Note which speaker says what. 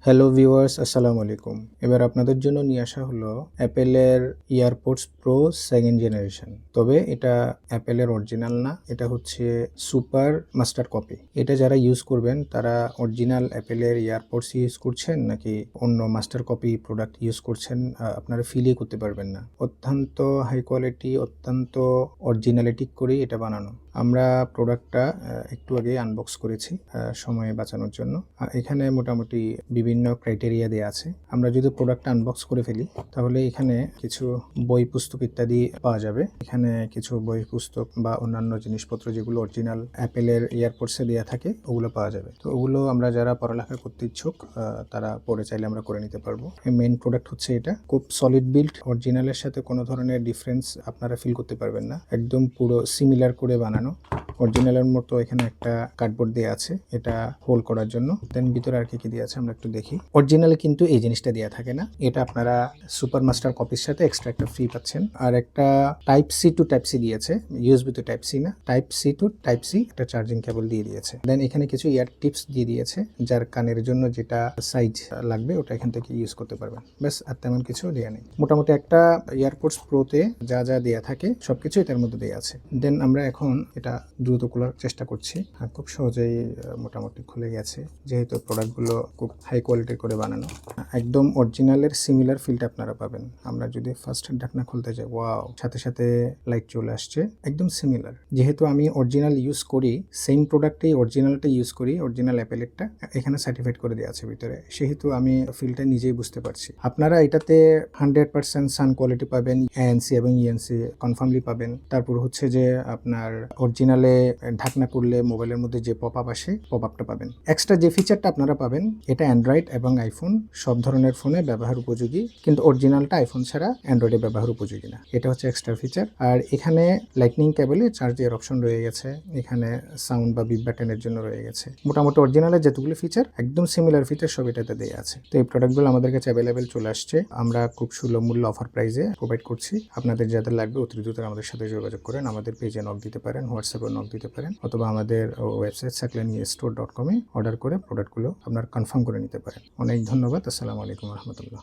Speaker 1: Hello viewers, আসসালামু আলাইকুম। এবার আপনাদের জন্য নিয়ে আসা হলো অ্যাপেলের এয়ারপডস প্রো সেকেন্ড জেনারেশন। তবে এটা অ্যাপেলের অরিজিনাল না, এটা হচ্ছে সুপার মাস্টার কপি। এটা যারা ইউজ করবেন তারা অরিজিনাল অ্যাপেলের এয়ারপডস ইউজ করছেন নাকি অন্য মাস্টার কপি প্রোডাক্ট ইউজ করছেন আপনারা ফিলই করতে পারবেন না। অত্যন্ত হাই কোয়ালিটি, অত্যন্ত অরিজিনালিটি করেই এটা বানানো। আমরা প্রোডাক্টটা একটু আগে আনবক্স করেছি সময় বাঁচানোর জন্য। এখানে মোটামুটি বিভিন্ন ক্রাইটেরিয়া দেওয়া আছে। আমরা যদি প্রোডাক্টটা আনবক্স করে ফেলি তাহলে এখানে কিছু বই পুস্তক ইত্যাদি পাওয়া যাবে। এখানে কিছু বই পুস্তক বা অন্যান্য জিনিসপত্র যেগুলো অরিজিনাল অ্যাপেলের এয়ারপডসে দেওয়া থাকে ওগুলো পাওয়া যাবে। তো ওগুলো আমরা যারা পড়ালেখা করতে ইচ্ছুক তারা পড়ে চাইলে আমরা করে নিতে পারবো। মেইন প্রোডাক্ট হচ্ছে এটা, খুব সলিড বিল্ড, অরিজিনালের সাথে কোনো ধরনের ডিফারেন্স আপনারা ফিল করতে পারবেন না। একদম পুরো সিমিলার করে বানানো। অরিজিনালের মতো এখানে একটা কার্ডবোর্ড দেওয়া আছে এটা হোল্ড করার জন্য। দেন ভিতরে আর কি দিয়ে আছে আমরা একটু দেখি। অরিজিনালে কিন্তু এই জিনিসটা দেওয়া থাকে না, এটা আপনারা সুপার মাস্টার কপির সাথে এক্সট্রা একটা ফ্রি পাচ্ছেন। আর একটা type C to type C দিয়েছে, ইউএসবি টু টাইপ সি না, type C to type C একটা চার্জিং কেবল দিয়ে দিয়েছে। দেন এখানে কিছু ইয়ার টিপস দিয়ে দিয়েছে, যার কানের জন্য যেটা সাইজ লাগবে ওটা এখান থেকে ইউজ করতে পারবেন। ব্যাস, আর তেমন কিছু দেওয়া নেই। মোটামুটি একটা এয়ারপডস প্রোতে যা যা দেওয়া থাকে সবকিছু এটার মধ্যে দেওয়া আছে। দেন আমরা এখন এটা দ্রুত খোলার চেষ্টা করছি। খুব সহজেই মোটামুটি খুলে গেছে, যেহেতু প্রোডাক্টগুলো খুব হাই কোয়ালিটির করে বানানো। একদম অরিজিনালের সিমিলার ফিলটা আপনারা পাবেন। আমরা যদি ফার্স্ট ঢাকনা খুলতে যাই, ওয়াও, সাথে সাথে লাইট চলে আসছে, একদম সিমিলার। যেহেতু আমি অরিজিনাল ইউজ করি, সেম প্রোডাক্টেই অরিজিনালটা ইউজ করি, অরিজিনাল অ্যাপেলেরটা এখানে সার্টিফাইড করে দেওয়া আছে ভিতরে, সেহেতু আমি ফিলটা নিজেই বুঝতে পারছি। আপনারা এটাতে 100% সাউন্ড কোয়ালিটি পাবেন, এএনসি এবং ইএনসি কনফার্মলি পাবেন। তারপর হচ্ছে যে আপনার অরিজিনালে ঢাকনা করলে মোবাইলের মধ্যে যে পপ আপ আসে, পপ আপটা পাবেন। এক্সট্রা যে ফিচারটা আপনারা পাবেন, এটা অ্যান্ড্রয়েড এবং আইফোন সব ধরনের ফোনে ব্যবহার উপযোগী, কিন্তু অরিজিনালটা আইফোন ছাড়া অ্যান্ড্রয়েডে ব্যবহার উপযোগী না। এটা হচ্ছে এক্সট্রা ফিচার। আর এখানে লাইটনিং কেবলে চার্জ দেওয়ার অপশন রয়ে গেছে, এখানে সাউন্ড বা বিপ বাটনের জন্য রয়ে গেছে। মোটামুটি অরিজিনালের যেগুলো ফিচার একদম সিমিলার ফিচার সব এটাতে দেওয়া আছে। তো এই প্রোডাক্টগুলো আমাদের কাছে অ্যাভেলেবেল চলে আসছে। আমরা খুব সুলভ মূল্য অফার প্রাইসে প্রোভাইড করছি। আপনাদের যাদের লাগবে অতি দ্রুত আমাদের সাথে যোগাযোগ করেন। আমাদের পেজে নক দিতে পারেন, হোয়াটসঅ্যাপে নক দিতে পারেন, অথবা আমাদের ওয়েবসাইট saklanistore.com অর্ডার করে প্রোডাক্টগুলো আপনার কনফার্ম করে নিতে পারেন। অনেক ধন্যবাদ। আসসালামু আলাইকুম রহমতুল্লাহ।